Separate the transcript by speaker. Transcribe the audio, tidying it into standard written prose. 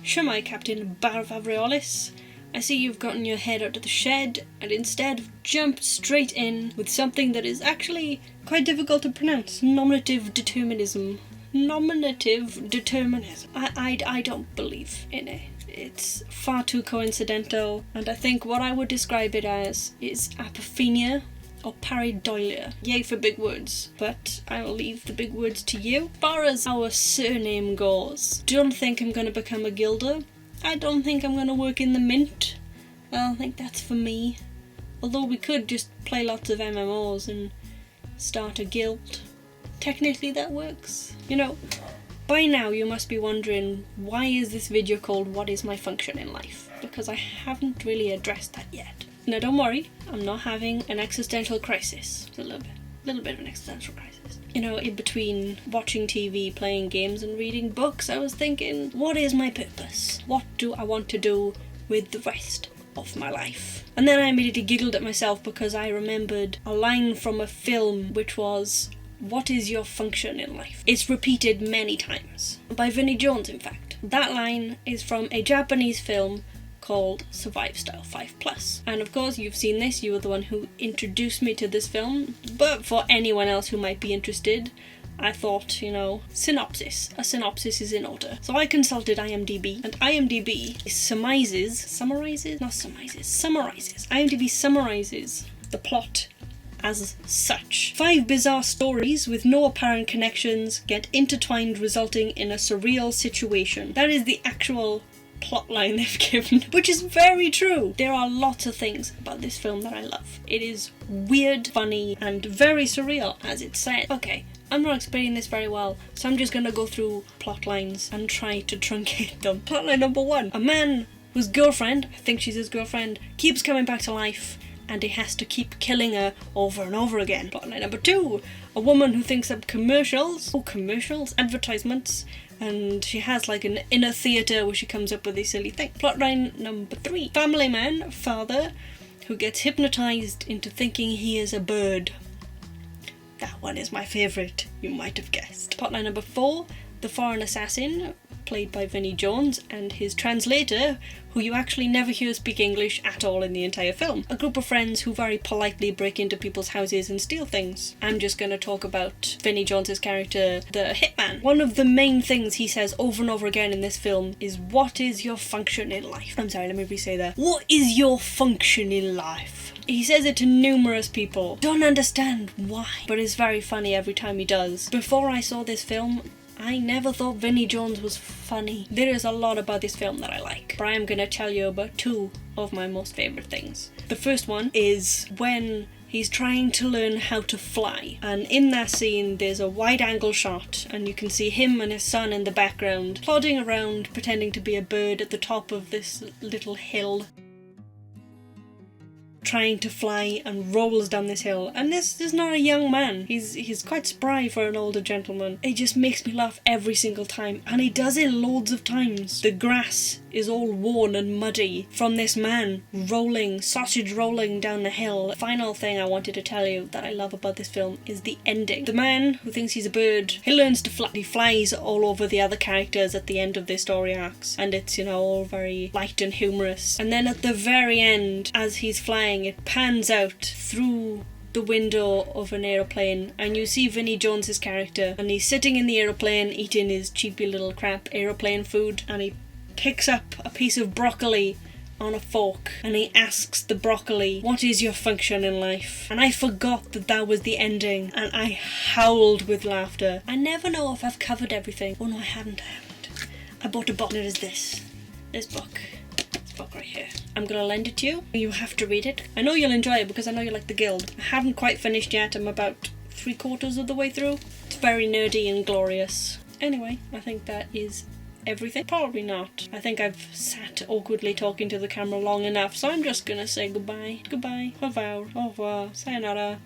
Speaker 1: Shumai, Captain Barvavriolus. I see you've gotten your head out of the shed and instead jumped straight in with something that is actually quite difficult to pronounce. Nominative determinism. Nominative determinism. I don't believe in it. It's far too coincidental, and I think what I would describe it as is apophenia or pareidolia. Yay for big words, but I will leave the big words to you. As far as our surname goes, don't think I'm going to become a Gilder. I don't think I'm going to work in the mint. I don't think that's for me. Although we could just play lots of MMOs and start a guild. Technically that works. You know, by now you must be wondering, why is this video called What is my function in life? Because I haven't really addressed that yet. Now don't worry, I'm not having an existential crisis. It's a little bit of an existential crisis. You know, in between watching TV, playing games and reading books, I was thinking, what is my purpose? What do I want to do with the rest of my life? And then I immediately giggled at myself because I remembered a line from a film which was, what is your function in life? It's repeated many times. By Vinnie Jones, in fact. That line is from a Japanese film called Survive Style 5+. And of course you've seen this, you were the one who introduced me to this film, but for anyone else who might be interested, I thought, you know, synopsis. A synopsis is in order. So I consulted IMDb, and IMDb summarizes. IMDb summarizes the plot as such. 5 bizarre stories with no apparent connections get intertwined, resulting in a surreal situation. That is the actual plotline they've given, which is very true. There are lots of things about this film that I love. It is weird, funny, and very surreal, as it said. Okay, I'm not explaining this very well, so I'm just gonna go through plot lines and try to truncate them. Plotline number 1. A man whose girlfriend, I think she's his girlfriend, keeps coming back to life, and he has to keep killing her over and over again. Plotline number 2. A woman who thinks up advertisements, and she has like an inner theatre where she comes up with these silly things. Plotline number 3. Family man, father, who gets hypnotised into thinking he is a bird. That one is my favourite, you might have guessed. Plotline number 4. The foreign assassin, played by Vinnie Jones, and his translator, who you actually never hear speak English at all in the entire film. A group of friends who very politely break into people's houses and steal things. I'm just going to talk about Vinnie Jones's character, the hitman. One of the main things he says over and over again in this film is, what is your function in life? I'm sorry, let me re-say that. What is your function in life? He says it to numerous people. Don't understand why, but it's very funny every time he does. Before I saw this film, I never thought Vinnie Jones was funny. There is a lot about this film that I like, but I am going to tell you about 2 of my most favourite things. The first one is when he's trying to learn how to fly, and in that scene there's a wide angle shot and you can see him and his son in the background plodding around pretending to be a bird at the top of this little hill, trying to fly, and rolls down this hill. And this is not a young man. He's quite spry for an older gentleman. It just makes me laugh every single time, and he does it loads of times. The grass is all worn and muddy from this man sausage rolling down the hill. Final thing I wanted to tell you that I love about this film is the ending. The man who thinks he's a bird, he learns to fly. He flies all over the other characters at the end of their story arcs, and it's, you know, all very light and humorous. And then at the very end, as he's flying, it pans out through the window of an aeroplane and you see Vinnie Jones's character, and he's sitting in the aeroplane eating his cheapy little crap aeroplane food, and he picks up a piece of broccoli on a fork and he asks the broccoli, what is your function in life? And I forgot that was the ending, and I howled with laughter. I never know if I've covered everything. Oh no, I haven't. I bought a book. It is this book right here. I'm gonna lend it to you. You have to read it. I know you'll enjoy it because I know you like the Guild. I haven't quite finished yet. I'm about 3/4 of the way through. It's very nerdy and glorious. Anyway, I think that is everything. Probably not. I think I've sat awkwardly talking to the camera long enough, so I'm just gonna say goodbye. Goodbye. Au revoir. Au revoir. Sayonara.